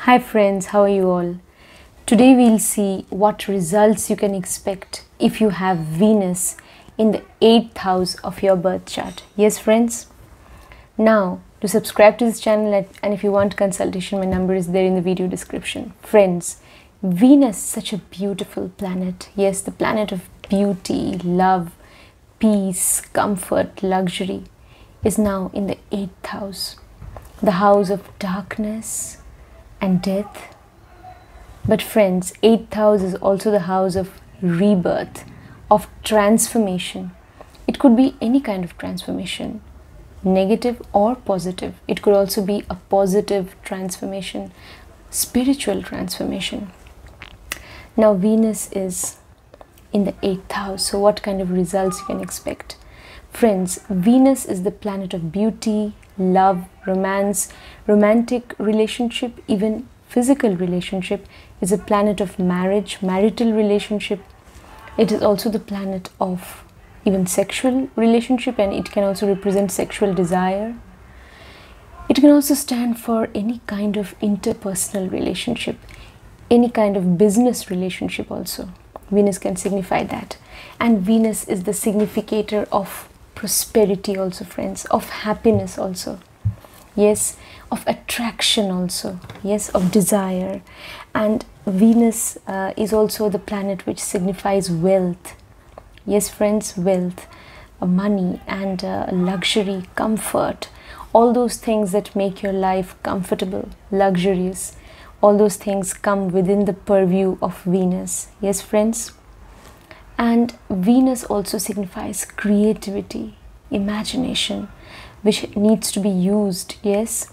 Hi friends, how are you all? Today we'll see what results you can expect if you have Venus in the 8th house of your birth chart. Yes friends? Now, to subscribe to this channel and if you want consultation, my number is there in the video description. Friends, Venus is such a beautiful planet. Yes, the planet of beauty, love, peace, comfort, luxury is now in the 8th house. The house of darkness and death. But friends, 8th house is also the house of rebirth, of transformation. It could be any kind of transformation, negative or positive. It could also be a positive transformation, spiritual transformation. Now Venus is in the 8th house, so what kind of results you can expect? Friends, Venus is the planet of beauty, love, romance, romantic relationship, even physical relationship. Is a planet of marriage, marital relationship. It is also the planet of even sexual relationship, and it can also represent sexual desire. It can also stand for any kind of interpersonal relationship, any kind of business relationship also. Venus can signify that. And Venus is the significator of prosperity also, friends, of happiness also. Yes, of attraction also. Yes, of desire. And Venus is also the planet which signifies wealth. Yes, friends, wealth, money and luxury, comfort. All those things that make your life comfortable, luxurious. All those things come within the purview of Venus. Yes, friends. And Venus also signifies creativity, imagination, which needs to be used, yes,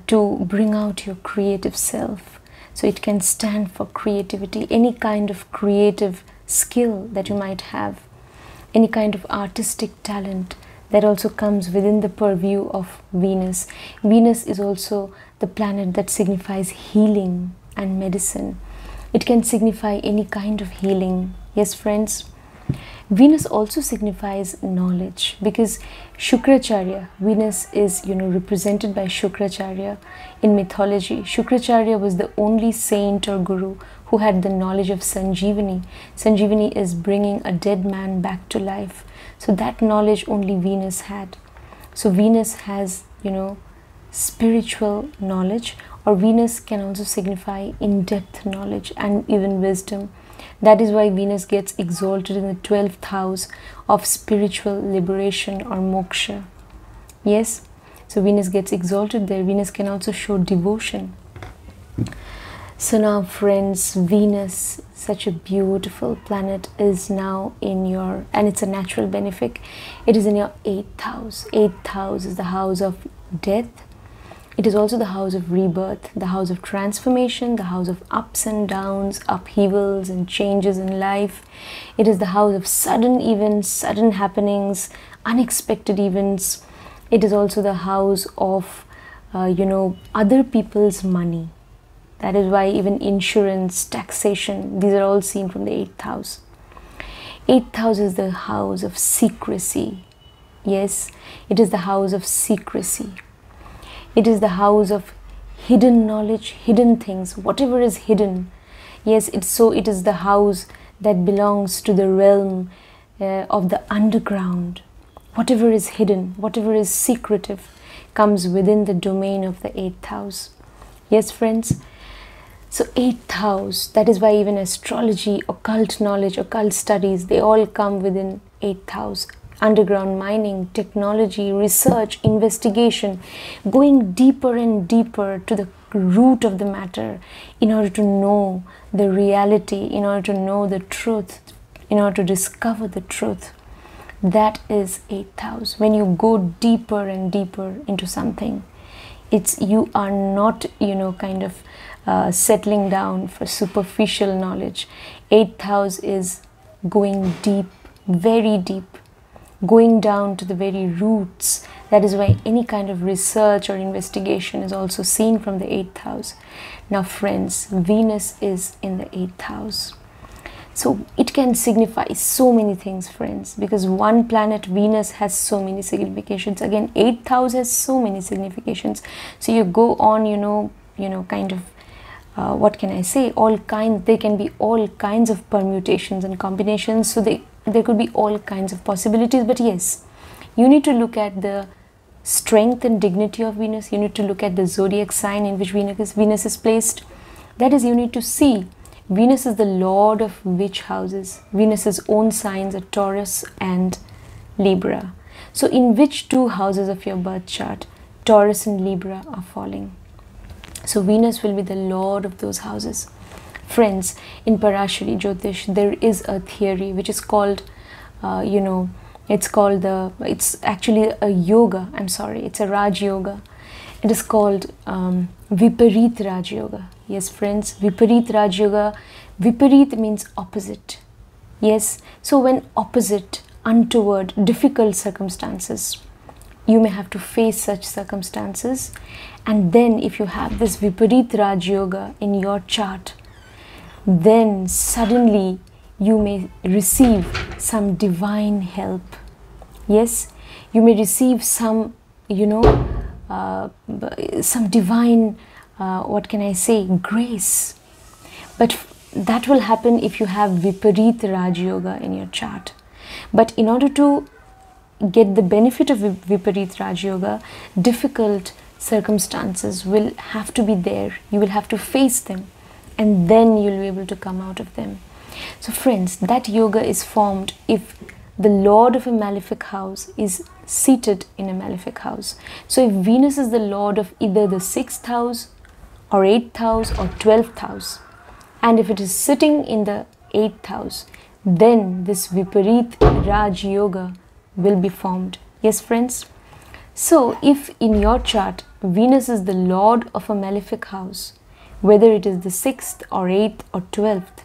to bring out your creative self. So it can stand for creativity, any kind of creative skill that you might have, any kind of artistic talent that also comes within the purview of Venus. Venus is also the planet that signifies healing and medicine. It can signify any kind of healing. Yes, friends. Venus also signifies knowledge, because Shukracharya, Venus is, represented by Shukracharya in mythology. Shukracharya was the only saint or guru who had the knowledge of Sanjeevani. Sanjeevani is bringing a dead man back to life. So that knowledge only Venus had. So Venus has, spiritual knowledge, or Venus can also signify in-depth knowledge and even wisdom. That is why Venus gets exalted in the 12th house of spiritual liberation or moksha. Yes, so Venus gets exalted there. Venus can also show devotion. So now friends, Venus, such a beautiful planet, is now in your, and it's a natural benefic, it is in your 8th house. 8th house is the house of death. It is also the house of rebirth, the house of transformation, the house of ups and downs, upheavals and changes in life. It is the house of sudden events, sudden happenings, unexpected events. It is also the house of, other people's money. That is why even insurance, taxation, these are all seen from the 8th house. 8th house is the house of secrecy. Yes, it is the house of secrecy. It is the house of hidden knowledge, hidden things, whatever is hidden. Yes, it is the house that belongs to the realm of the underground. Whatever is hidden, whatever is secretive, comes within the domain of the 8th house. Yes, friends. So 8th house, that is why even astrology, occult knowledge, occult studies, they all come within 8th house. Underground mining, technology, research, investigation, going deeper and deeper to the root of the matter in order to know the reality, in order to know the truth, in order to discover the truth. That is 8th house. When you go deeper and deeper into something, you are not, settling down for superficial knowledge. 8th house is going deep, very deep, going down to the very roots. That is why any kind of research or investigation is also seen from the 8th house. Now friends, Venus is in the 8th house. So it can signify so many things, friends, because one planet, Venus, has so many significations. Again, 8th house has so many significations. So you go on, kind of what can I say, there can be all kinds of permutations and combinations, so there could be all kinds of possibilities. But yes, you need to look at the strength and dignity of Venus. You need to look at the zodiac sign in which Venus is placed. That is, you need to see Venus is the lord of which houses. Venus's own signs are Taurus and Libra. So in which two houses of your birth chart Taurus and Libra are falling? So Venus will be the lord of those houses. Friends, in Parashari Jyotish, there is a theory which is called, it's actually a yoga, it's a Raj Yoga. It is called Viparit Raj Yoga. Yes, friends, Viparit Raj Yoga. Viparit means opposite. Yes, so when opposite, untoward, difficult circumstances, you may have to face such circumstances. And then if you have this Viparit Raj Yoga in your chart, then suddenly you may receive some divine help. Yes, you may receive some, some divine, grace. But that will happen if you have Viparit Raj Yoga in your chart. But in order to get the benefit of Viparit Raj Yoga, difficult circumstances will have to be there. You will have to face them, and then you'll be able to come out of them. So friends, that yoga is formed if the lord of a malefic house is seated in a malefic house. So if Venus is the lord of either the 6th house or 8th house or 12th house, and if it is sitting in the 8th house, then this Viparit Raj Yoga will be formed. Yes, friends. So if in your chart Venus is the lord of a malefic house, whether it is the 6th or 8th or 12th,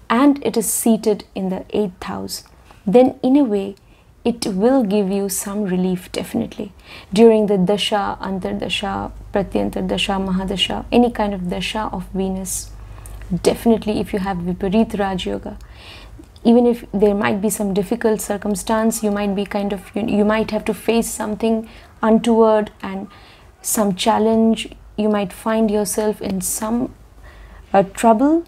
and it is seated in the 8th house, then in a way it will give you some relief, definitely. During the Dasha, Antardasha, Pratyantardasha, Mahadasha, any kind of Dasha of Venus, definitely if you have Viparit Raj Yoga, even if there might be some difficult circumstance, you might be you might have to face something untoward and some challenge, you might find yourself in some trouble.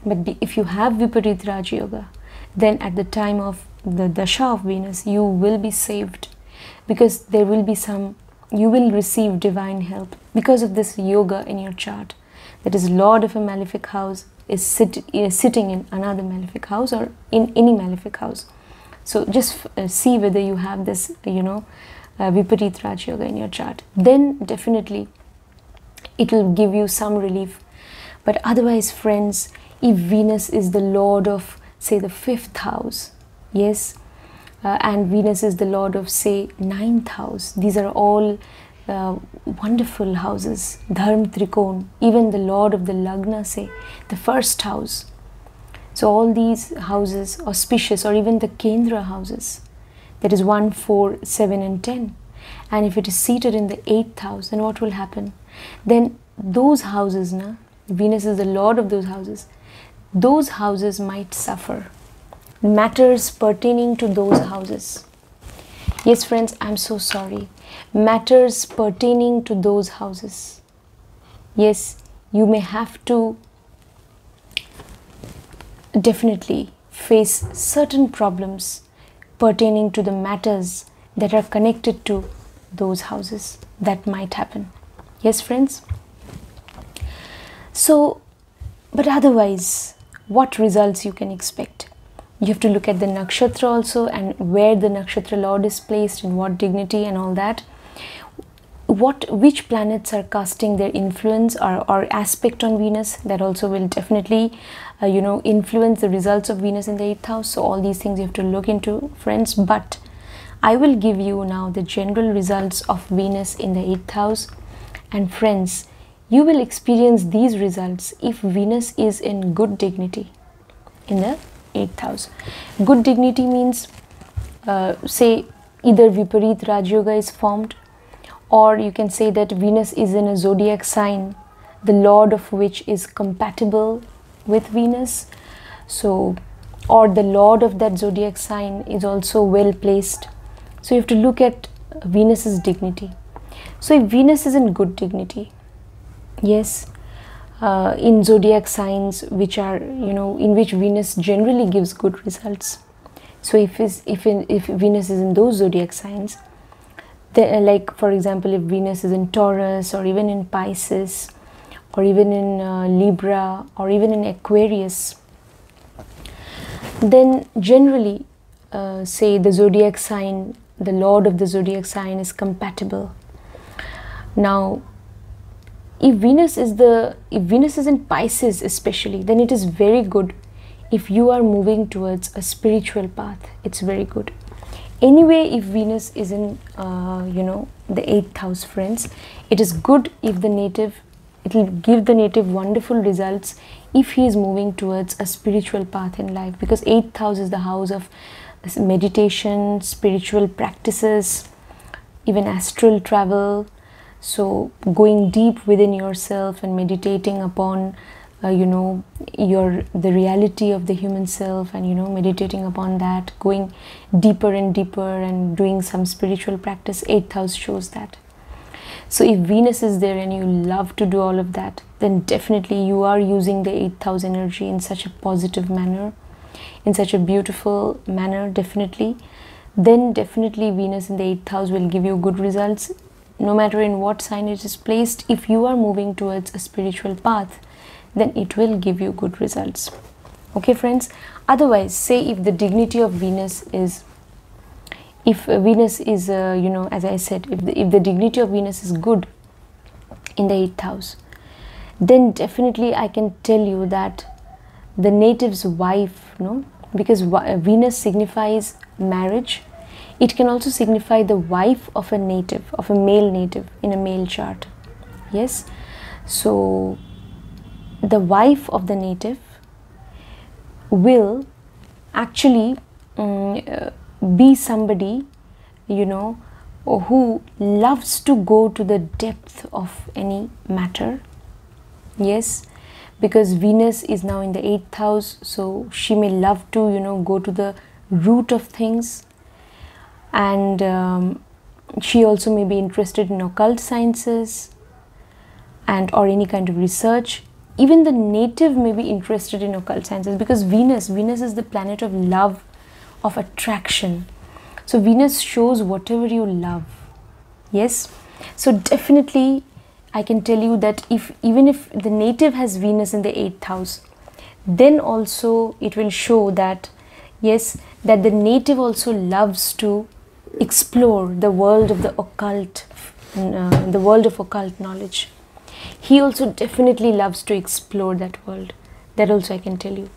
But if you have Viparit Raj Yoga, then at the time of the Dasha of Venus, you will be saved, because there will be you will receive divine help because of this yoga in your chart. That is, lord of a malefic house is sitting in another malefic house or in any malefic house. So just see whether you have this, Viparit Raj Yoga in your chart. Then definitely it will give you some relief. But otherwise, friends, if Venus is the lord of, say, the 5th house, yes, and Venus is the lord of, say, 9th house, these are all wonderful houses. Dharm Trikon, even the lord of the Lagna, say, the 1st house. So all these houses, auspicious, or even the Kendra houses, that is 1, 4, 7 and 10. And if it is seated in the 8th house, then what will happen? Then those houses, Venus is the lord of those houses might suffer. Matters pertaining to those houses. Yes, friends, I'm so sorry. Matters pertaining to those houses. Yes, you may have to definitely face certain problems pertaining to the matters that are connected to those houses. That might happen. Yes, friends. So, but otherwise, what results you can expect? You have to look at the nakshatra also, and where the nakshatra lord is placed, in what dignity and all that. Which planets are casting their influence or aspect on Venus, that also will definitely influence the results of Venus in the 8th house. So all these things you have to look into, friends. But I will give you now the general results of Venus in the 8th house. And friends, you will experience these results if Venus is in good dignity in the 8th house. Good dignity means, say, either Viparit Raj Yoga is formed, or you can say that Venus is in a zodiac sign, the lord of which is compatible with Venus. So, or the lord of that zodiac sign is also well placed. So you have to look at Venus's dignity. So if Venus is in good dignity, yes, in zodiac signs which are, in which Venus generally gives good results. So if Venus is in those zodiac signs, like for example, if Venus is in Taurus, or even in Pisces, or even in Libra, or even in Aquarius, then generally say the zodiac sign, the lord of the zodiac sign is compatible. Now if Venus is in Pisces especially, then it is very good. If you are moving towards a spiritual path, it's very good. Anyway, if Venus is in the 8th house, friends, it is good if it will give the native wonderful results if he is moving towards a spiritual path in life, because 8th house is the house of meditation, spiritual practices, even astral travel. So going deep within yourself and meditating upon the reality of the human self, and meditating upon that, going deeper and deeper and doing some spiritual practice. 8th house shows that. So if Venus is there and you love to do all of that, then definitely you are using the 8th house energy in such a positive manner, in such a beautiful manner, definitely. Then definitely Venus in the 8th house will give you good results, no matter in what sign it is placed. If you are moving towards a spiritual path, then it will give you good results. Okay, friends. Otherwise, say if the dignity of Venus is, as I said, if the dignity of Venus is good in the 8th house, then definitely I can tell you that the native's wife, because Venus signifies marriage, it can also signify the wife of a native, of a male native in a male chart. Yes, so the wife of the native will actually be somebody, who loves to go to the depth of any matter. Yes, because Venus is now in the 8th house, so she may love to, go to the root of things. And she also may be interested in occult sciences or any kind of research. Even the native may be interested in occult sciences, because Venus is the planet of love, of attraction. So Venus shows whatever you love. Yes, so definitely I can tell you that even if the native has Venus in the 8th house, then also it will show that, yes, that the native also loves to explore the world of the occult, the world of occult knowledge. He also definitely loves to explore that world. That also I can tell you.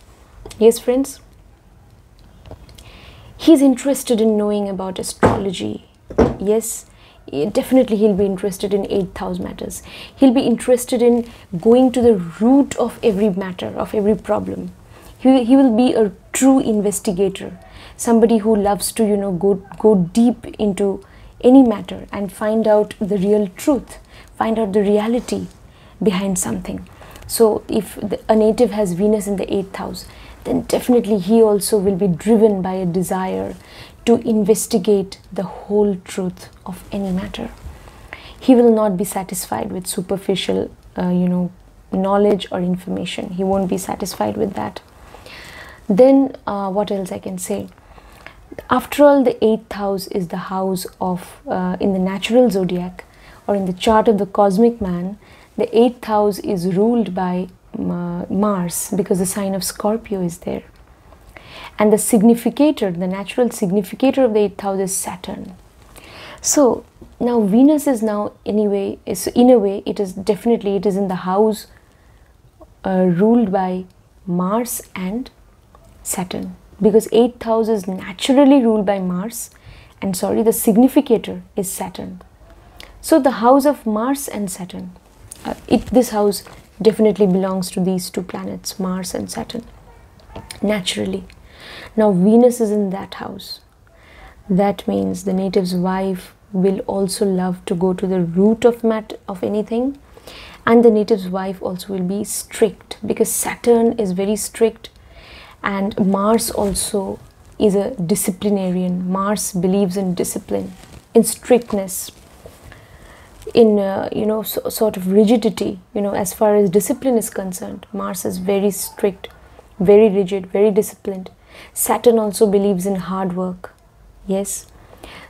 Yes, friends. He's interested in knowing about astrology. Yes, definitely he'll be interested in 8th house matters. He'll be interested in going to the root of every matter, of every problem. He will be a true investigator. Somebody who loves to, go deep into any matter and find out the real truth, find out the reality behind something. So if a native has Venus in the 8th house, then definitely he also will be driven by a desire to investigate the whole truth of any matter. He will not be satisfied with superficial, knowledge or information. He won't be satisfied with that. Then what else I can say? After all, the 8th house is the house of, in the natural zodiac or in the chart of the cosmic man, the 8th house is ruled by Mars, because the sign of Scorpio is there. And the significator, the natural significator of the 8th house is Saturn. So now Venus is now, anyway, in a way, it is in the house ruled by Mars and Saturn, because 8th house is naturally ruled by Mars, and the significator is Saturn. So the house of Mars and Saturn, this house definitely belongs to these two planets, Mars and Saturn, naturally. Now Venus is in that house. That means the native's wife will also love to go to the root of anything, and the native's wife also will be strict, because Saturn is very strict, and Mars also is a disciplinarian. Mars believes in discipline, in strictness. in sort of rigidity, as far as discipline is concerned. Mars is very strict, very rigid, very disciplined. Saturn also believes in hard work. Yes,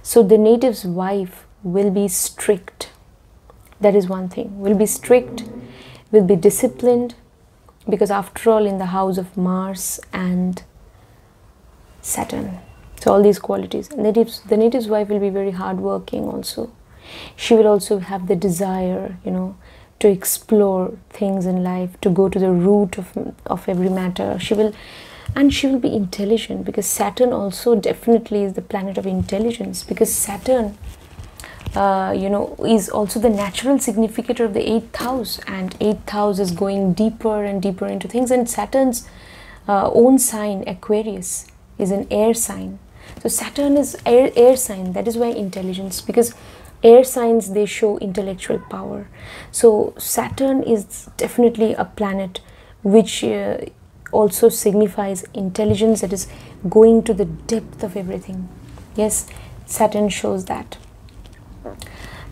so the native's wife will be strict. That is one thing. Will be strict, will be disciplined, because after all, in the house of Mars and Saturn, so all these qualities. The native's wife will be very hardworking also. She will also have the desire, to explore things in life, to go to the root of every matter. She will be intelligent, because Saturn also definitely is the planet of intelligence, because Saturn is also the natural significator of the 8th house, and 8th house is going deeper and deeper into things. And Saturn's own sign, Aquarius, is an air sign. So Saturn is air sign. That is why intelligence, because air signs, they show intellectual power. So Saturn is definitely a planet which also signifies intelligence, that is going to the depth of everything. Yes, Saturn shows that.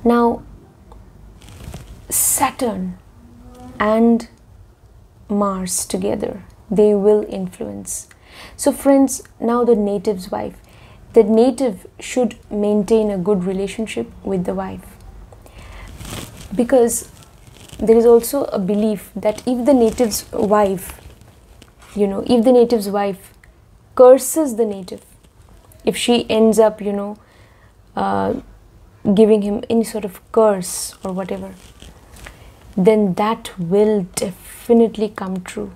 Now, Saturn and Mars together, they will influence. So friends, now the native's wife. The native should maintain a good relationship with the wife, because there is also a belief that if the native's wife, if the native's wife curses the native, if she ends up, giving him any sort of curse or whatever, then that will definitely come true.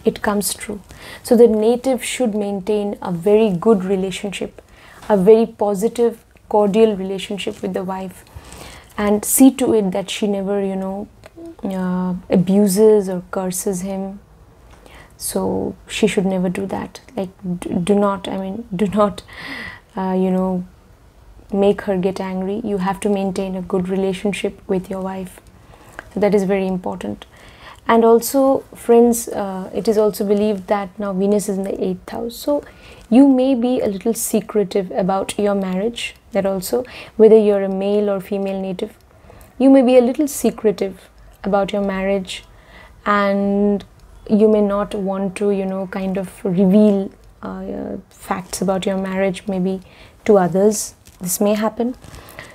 It comes true. So the native should maintain a very good relationship, a very positive, cordial relationship with the wife, and see to it that she never, abuses or curses him. So she should never do that. Like, do not make her get angry. You have to maintain a good relationship with your wife. So that is very important. And also, friends, it is also believed that now Venus is in the 8th house. So you may be a little secretive about your marriage. That also, whether you're a male or female native, you may be a little secretive about your marriage, and you may not want to, kind of reveal facts about your marriage maybe to others. This may happen.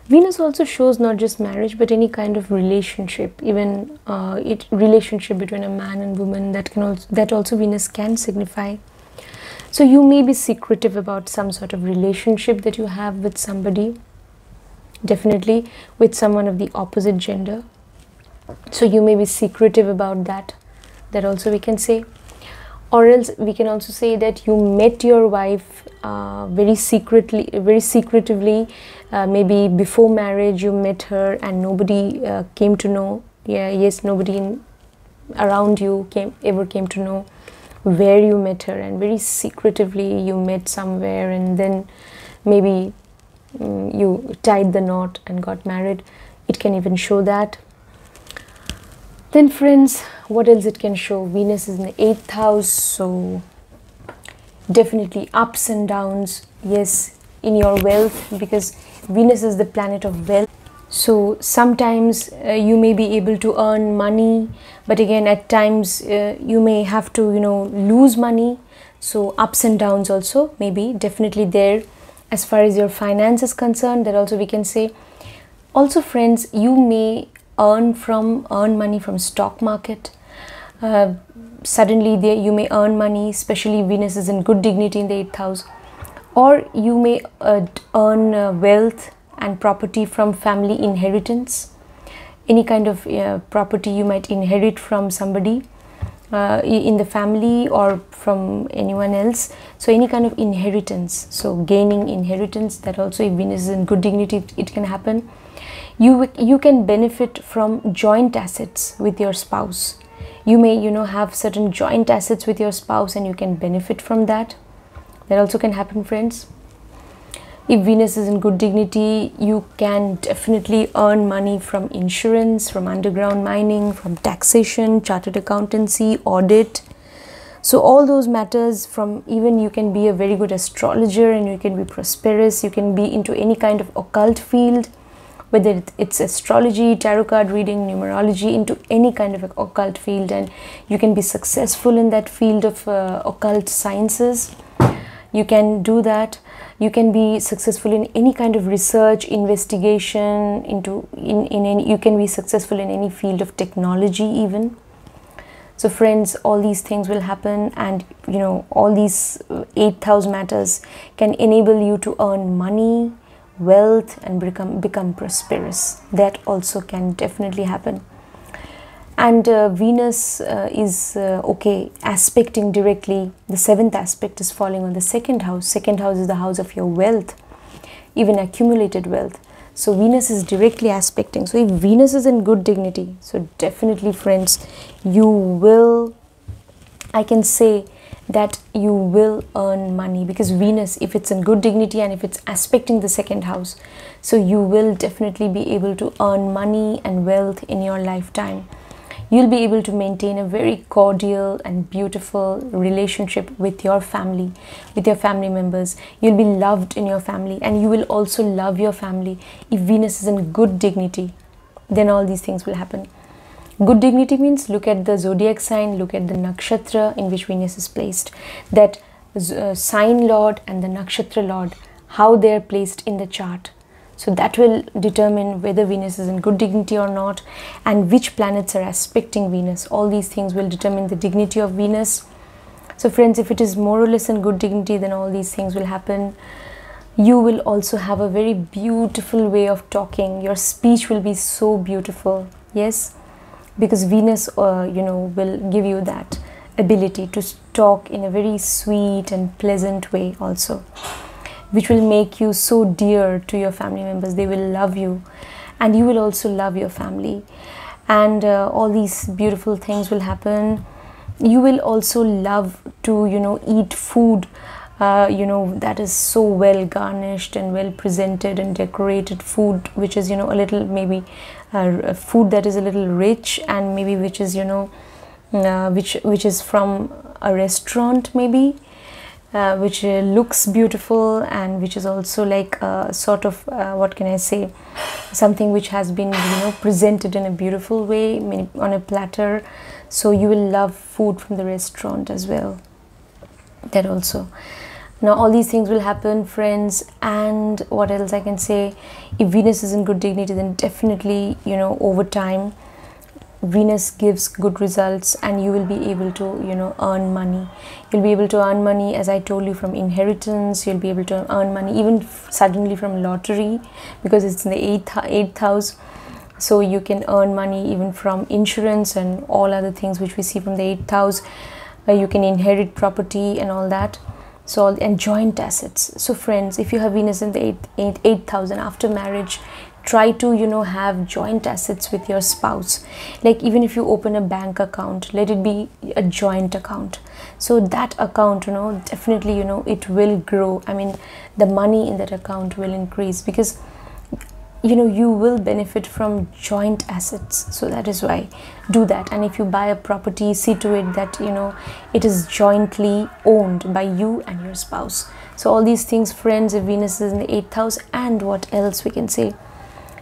Venus also shows not just marriage, but any kind of relationship, even relationship between a man and woman. That also Venus can signify. So you may be secretive about some sort of relationship that you have with somebody, definitely with someone of the opposite gender. So you may be secretive about that. That also we can say. Or else we can also say that you met your wife very secretively, maybe before marriage you met her and nobody came to know. Nobody around you ever came to know where you met her, and very secretively you met somewhere, and then maybe you tied the knot and got married. It can even show that. Then friends, what else it can show? Venus is in the 8th house, so definitely ups and downs, yes, in your wealth, because Venus is the planet of wealth. So sometimes you may be able to earn money, but again at times you may have to lose money. So ups and downs also maybe definitely there as far as your finance is concerned. That also we can say. Also friends, you may earn money from stock market. Suddenly you may earn money, especially Venus is in good dignity in the 8th house, or you may earn wealth and property from family inheritance. Any kind of property you might inherit from somebody in the family or from anyone else. So any kind of inheritance, so gaining inheritance, that also if Venus is in good dignity, it can happen. You can benefit from joint assets with your spouse. You may have certain joint assets with your spouse and you can benefit from that. That also can happen, friends. If Venus is in good dignity, you can definitely earn money from insurance, from underground mining, from taxation, chartered accountancy, audit. So all those matters, from even you can be a very good astrologer and you can be prosperous. You can be into any kind of occult field, whether it's astrology, tarot card reading, numerology, into any kind of occult field, and you can be successful in that field of occult sciences. You can do that. You can be successful in any kind of research, investigation, you can be successful in any field of technology even. So friends, all these things will happen, and all these 8th house matters can enable you to earn money, wealth, and become prosperous. That also can definitely happen. And Venus is aspecting directly. The 7th aspect is falling on the 2nd house. 2nd house is the house of your wealth, even accumulated wealth. So Venus is directly aspecting. So if Venus is in good dignity, so definitely friends, you will, I can say that you will earn money, because Venus, if it's in good dignity and if it's aspecting the 2nd house, so you will definitely be able to earn money and wealth in your lifetime. You'll be able to maintain a very cordial and beautiful relationship with your family, members. You'll be loved in your family, and you will also love your family. If Venus is in good dignity, then all these things will happen. Good dignity means, look at the zodiac sign, look at the nakshatra in which Venus is placed. That sign lord and the nakshatra lord, how they are placed in the chart. So that will determine whether Venus is in good dignity or not, and which planets are aspecting Venus. All these things will determine the dignity of Venus. So friends, if it is more or less in good dignity, then all these things will happen. You will also have a very beautiful way of talking. Your speech will be so beautiful. Yes, because Venus will give you that ability to talk in a very sweet and pleasant way also, which will make you so dear to your family members. They will love you, and you will also love your family, and all these beautiful things will happen. You will also love to eat food that is so well garnished and well presented and decorated food, which is a little, maybe food that is a little rich, and maybe which is which is from a restaurant, maybe which looks beautiful, and which is also like a sort of what can I say, something which has been presented in a beautiful way, on a platter. So you will love food from the restaurant as well. That also. Now all these things will happen, friends. And what else I can say, if Venus is in good dignity, then definitely over time Venus gives good results, and you will be able to earn money. You'll be able to earn money, as I told you, from inheritance. You'll be able to earn money even suddenly from lottery, because it's in the 8th house. So you can earn money even from insurance and all other things which we see from the 8th house. You can inherit property and all that. So, and joint assets. So friends, if you have Venus in the 8th house, and after marriage, try to have joint assets with your spouse. Like, even if you open a bank account, let it be a joint account. So that account, definitely it will grow. I mean, the money in that account will increase, because you will benefit from joint assets. So that is why, do that. And if you buy a property, see to it that it is jointly owned by you and your spouse. So all these things, friends, if Venus is in the 8th house. And what else we can say,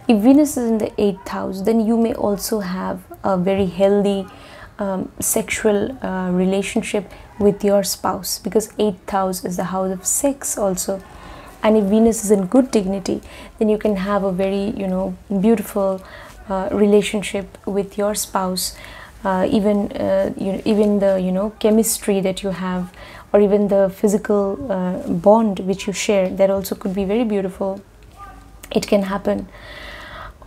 if Venus is in the 8th house, then you may also have a very healthy sexual relationship with your spouse, because 8th house is the house of sex also. And if Venus is in good dignity, then you can have a very beautiful relationship with your spouse. Even the chemistry that you have, or even the physical bond which you share, that also could be very beautiful. It can happen.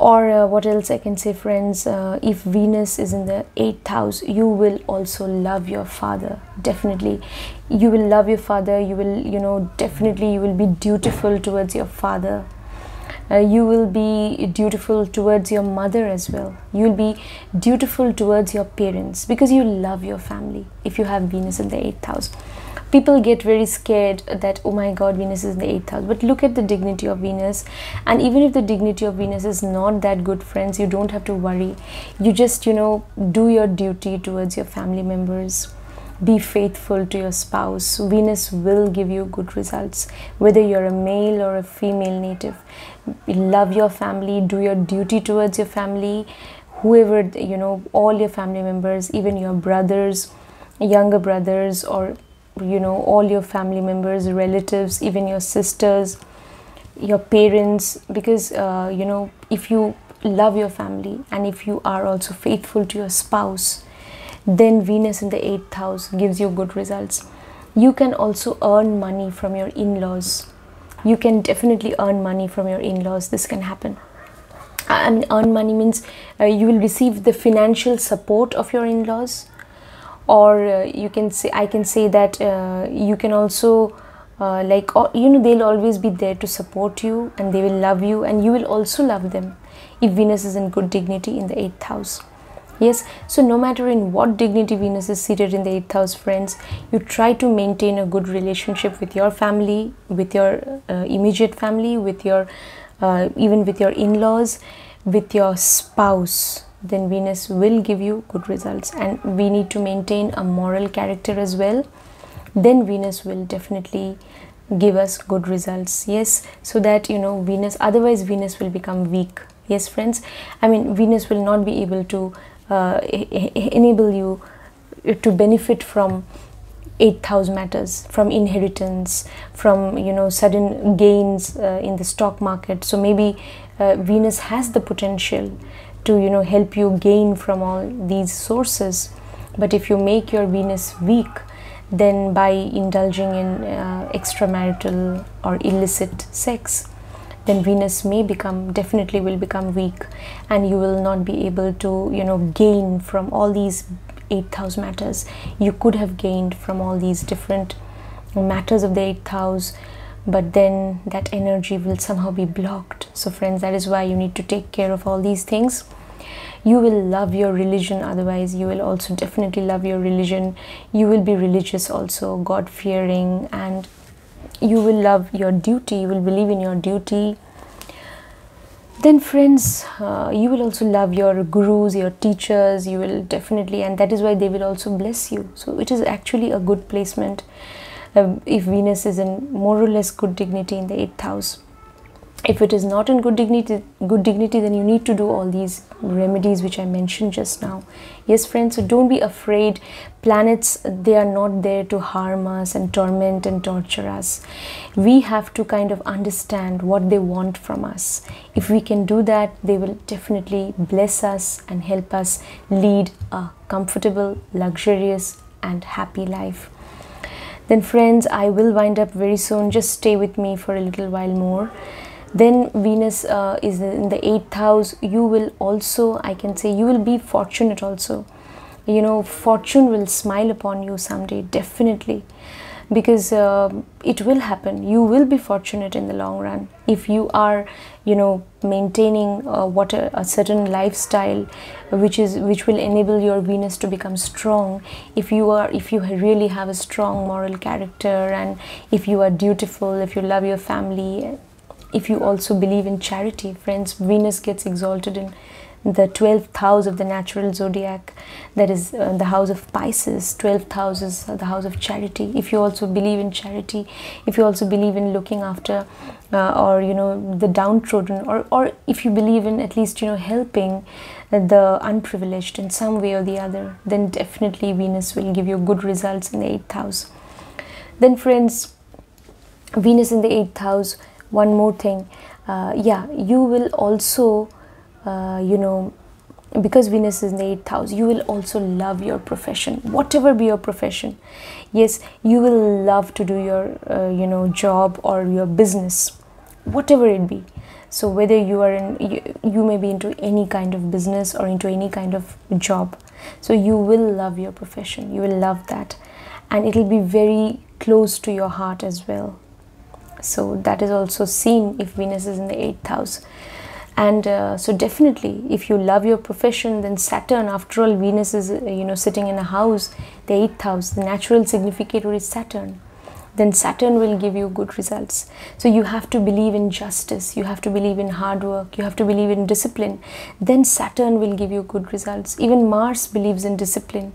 Or what else I can say, friends, if Venus is in the 8th house, you will also love your father. Definitely you will love your father. You will definitely you will be dutiful towards your father. You will be dutiful towards your mother as well. You will be dutiful towards your parents, because you love your family if you have Venus in the 8th house. People get very scared that, oh my god, Venus is in the 8th house. But look at the dignity of Venus. And even if the dignity of Venus is not that good, friends, you don't have to worry. You just do your duty towards your family members. Be faithful to your spouse. Venus will give you good results, whether you're a male or a female native. Love your family, do your duty towards your family, whoever, you know, all your family members, even your brothers, younger brothers, or, you know, all your family members, relatives, even your sisters, your parents, because you know, if you love your family and if you are also faithful to your spouse, then Venus in the 8th house gives you good results. You can also earn money from your in-laws. You can definitely earn money from your in-laws. This can happen. I mean, earn money means you will receive the financial support of your in-laws, or you can say, I can say that you can also like, you know, they'll always be there to support you, and they will love you, and you will also love them if Venus is in good dignity in the 8th house. Yes, so no matter in what dignity Venus is seated in the 8th house, friends, you try to maintain a good relationship with your family, with your immediate family, with your even with your in-laws, with your spouse. Then Venus will give you good results. And we need to maintain a moral character as well. Then Venus will definitely give us good results. Yes, so that, you know, Venus, otherwise Venus will become weak. Yes, friends, I mean, Venus will not be able to enable you to benefit from 8th house matters, from inheritance, from, you know, sudden gains in the stock market. So maybe Venus has the potential to, you know, help you gain from all these sources. But if you make your Venus weak, then by indulging in extramarital or illicit sex, then Venus may become, definitely will become weak, and you will not be able to, you know, gain from all these 8th house matters. You could have gained from all these different matters of the 8th house, but then that energy will somehow be blocked. So friends, that is why you need to take care of all these things. You will love your religion, otherwise you will also definitely love your religion. You will be religious also, God-fearing, and you will love your duty, you will believe in your duty. Then friends, you will also love your gurus, your teachers. You will definitely, and that is why they will also bless you. So it is actually a good placement if Venus is in more or less good dignity in the 8th house. If it is not in good dignity, then you need to do all these remedies which I mentioned just now. Yes, friends, so don't be afraid. Planets, they are not there to harm us and torment and torture us. We have to kind of understand what they want from us. If we can do that, they will definitely bless us and help us lead a comfortable, luxurious and happy life. Then friends, I will wind up very soon. Just stay with me for a little while more. Then Venus is in the 8th house. You will also, I can say, you will be fortunate also. You know, fortune will smile upon you someday, definitely, because it will happen. You will be fortunate in the long run if you are, you know, maintaining a certain lifestyle which will enable your Venus to become strong. If you really have a strong moral character, and if you are dutiful, if you love your family, if you also believe in charity, friends, Venus gets exalted in the 12th house of the natural zodiac, that is the house of Pisces. 12th house is the house of charity. If you also believe in charity, if you also believe in looking after or, you know, the downtrodden, or if you believe in at least, you know, helping the unprivileged in some way or the other, then definitely Venus will give you good results in the 8th house. Then friends, Venus in the 8th house, one more thing, yeah, you will also you know, because Venus is in the 8th house, you will also love your profession, whatever be your profession. Yes, you will love to do your you know, job or your business, whatever it be. So whether you are you may be into any kind of business or into any kind of job, so you will love your profession, you will love that, and it will be very close to your heart as well. So that is also seen if Venus is in the 8th house. And so definitely, if you love your profession, then Saturn, after all, Venus is, you know, sitting in a house, the 8th house, the natural significator is Saturn. Then Saturn will give you good results. So you have to believe in justice, you have to believe in hard work, you have to believe in discipline. Then Saturn will give you good results. Even Mars believes in discipline.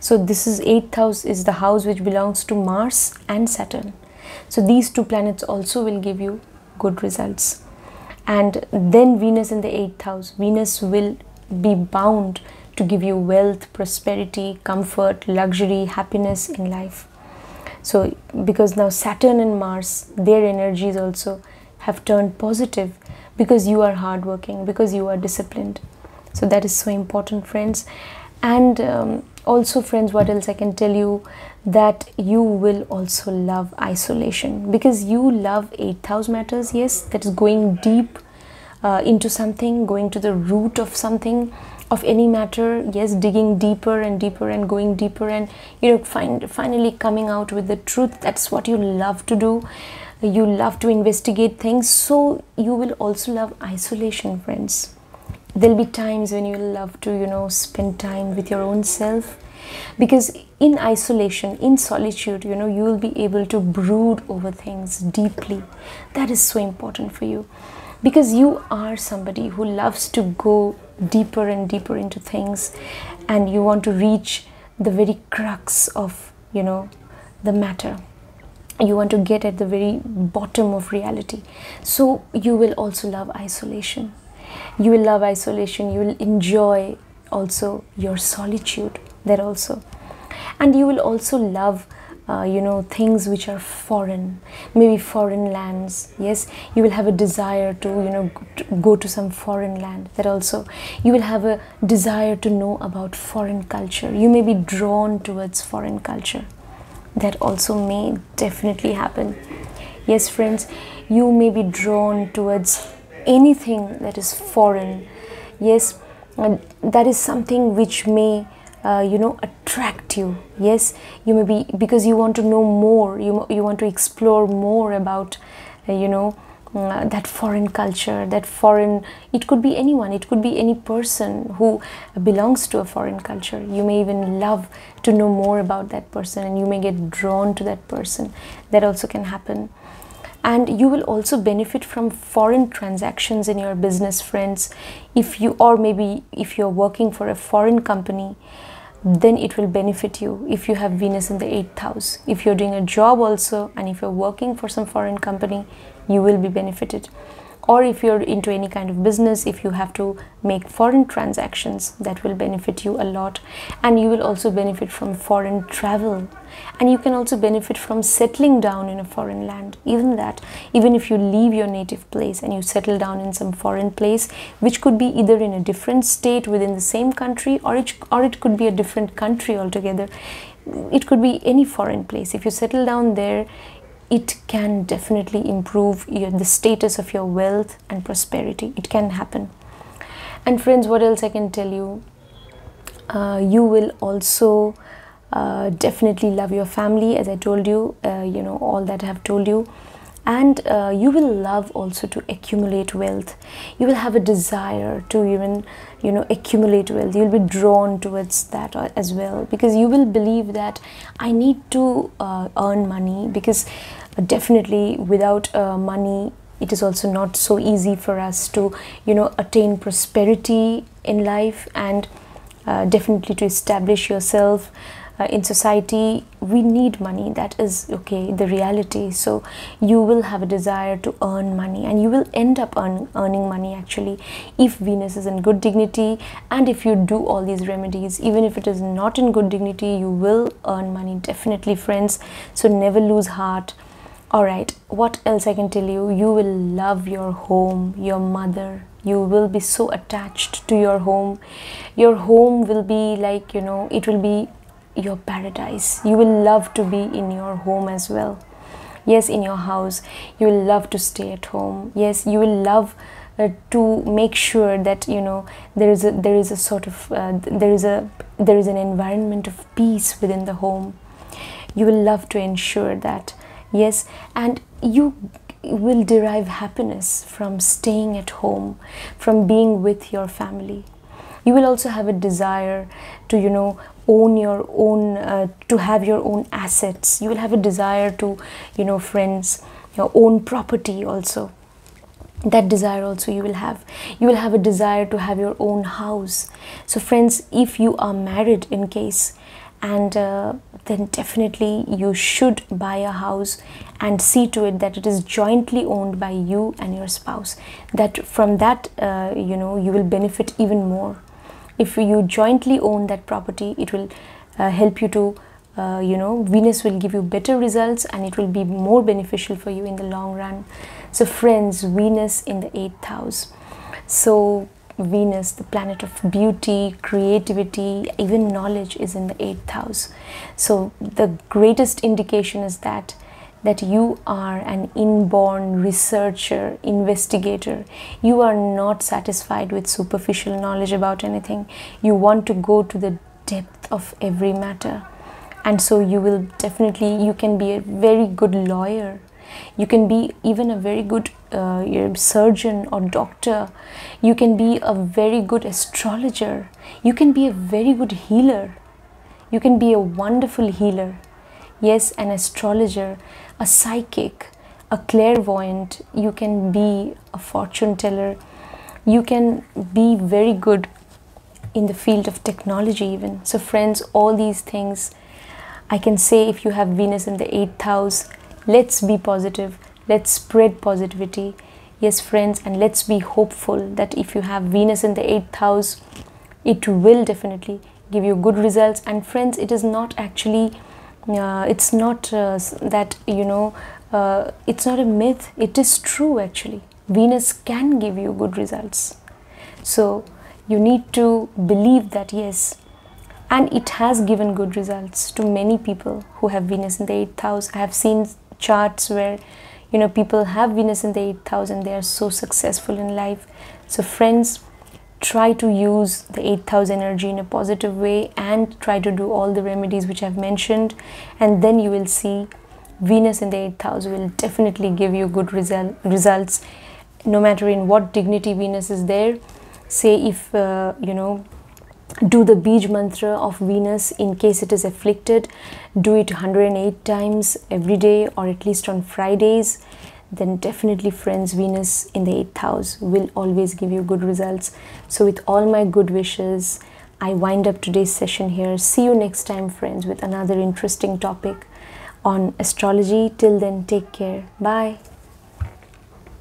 So this is 8th house, is the house which belongs to Mars and Saturn. So these two planets also will give you good results. And then Venus in the 8th house. Venus will be bound to give you wealth, prosperity, comfort, luxury, happiness in life. So because now Saturn and Mars, their energies also have turned positive, because you are hardworking, because you are disciplined. So that is so important, friends. And also, friends, what else I can tell you, that you will also love isolation, because you love 8th house matters. Yes, that is going deep into something, going to the root of something, of any matter. Yes, digging deeper and deeper and going deeper, and finally coming out with the truth. That's what you love to do. You love to investigate things. So you will also love isolation, friends. There'll be times when you'll love to spend time with your own self, because in isolation, in solitude, you will be able to brood over things deeply. That is so important for you, because you are somebody who loves to go deeper and deeper into things, and you want to reach the very crux of the matter. You want to get at the very bottom of reality. So you will also love isolation. You will love isolation. You will enjoy also your solitude, that also. And you will also love things which are foreign, maybe foreign lands. Yes, you will have a desire to to go to some foreign land. That also, you will have a desire to know about foreign culture. You may be drawn towards foreign culture. That also may definitely happen. Yes, friends, you may be drawn towards anything that is foreign. Yes, that is something which may attract you. Yes, you may be, because you want to know more, you want to explore more about that foreign culture, that foreign, it could be anyone, it could be any person who belongs to a foreign culture. You may even love to know more about that person, and you may get drawn to that person. That also can happen. And you will also benefit from foreign transactions in your business, friends. If you're working for a foreign company, then it will benefit you if you have Venus in the 8th house. If you're doing a job also, and if you're working for some foreign company, you will be benefited. Or if you're into any kind of business, if you have to make foreign transactions, that will benefit you a lot. And you will also benefit from foreign travel. And you can also benefit from settling down in a foreign land. Even if you leave your native place and you settle down in some foreign place, which could be either in a different state within the same country, or it could be a different country altogether. It could be any foreign place. If you settle down there, it can definitely improve the status of your wealth and prosperity. It can happen. And friends, what else I can tell you? You will also definitely love your family, as I told you, all that I have told you. And you will love also to accumulate wealth. You will have a desire to even accumulate wealth. You'll be drawn towards that as well, because you will believe that I need to earn money, because definitely without money, it is also not so easy for us to attain prosperity in life, and definitely to establish yourself in society. We need money. That is the reality. So you will have a desire to earn money, and you will end up earning money actually, if Venus is in good dignity, and if you do all these remedies. Even if it is not in good dignity, you will earn money definitely, friends. So never lose heart. Alright, what else I can tell you? You will love your home, your mother. You will be so attached to your home. Your home will be like, it will be your paradise. You will love to be in your home as well. Yes, in your house. You will love to stay at home. Yes, you will love to make sure that there is a sort of there is an environment of peace within the home. You will love to ensure that. Yes, and you will derive happiness from staying at home, from being with your family. You will also have a desire to own your own, to have your own assets. You will have a desire to friends, your own property also. That desire also you will have. You will have a desire to have your own house. So friends, if you are married in case, and then definitely you should buy a house and see to it that it is jointly owned by you and your spouse. That from that you know, you will benefit even more. If you jointly own that property, it will help you to you know, Venus will give you better results, and it will be more beneficial for you in the long run. So friends, Venus in the 8th house. So Venus, the planet of beauty, creativity, even knowledge, is in the 8th house. So the greatest indication is that you are an inborn researcher, investigator. You are not satisfied with superficial knowledge about anything. You want to go to the depth of every matter. And so you will definitely, you can be a very good lawyer. You can be even a very good surgeon or doctor. You can be a very good astrologer. You can be a very good healer. You can be a wonderful healer. Yes, an astrologer, a psychic, a clairvoyant. You can be a fortune teller. You can be very good in the field of technology even. So friends, all these things, I can say, if you have Venus in the 8th house, let's be positive. Let's spread positivity. Yes, friends, and let's be hopeful that if you have Venus in the 8th house, it will definitely give you good results. And friends, it is not actually, it's not that, you know, it's not a myth. It is true actually. Venus can give you good results. So you need to believe that, yes. And it has given good results to many people who have Venus in the 8th house. I have seen charts where, you know, people have Venus in the 8th house and they are so successful in life. So friends, try to use the 8th house energy in a positive way and try to do all the remedies which I've mentioned, and then you will see Venus in the 8th house will definitely give you good results, no matter in what dignity Venus is there. Say if you know, do the Bij mantra of Venus in case it is afflicted. Do it 108 times every day, or at least on Fridays. Then definitely, friends, Venus in the 8th house will always give you good results. So with all my good wishes, I wind up today's session here. See you next time, friends, with another interesting topic on astrology. Till then, take care. Bye.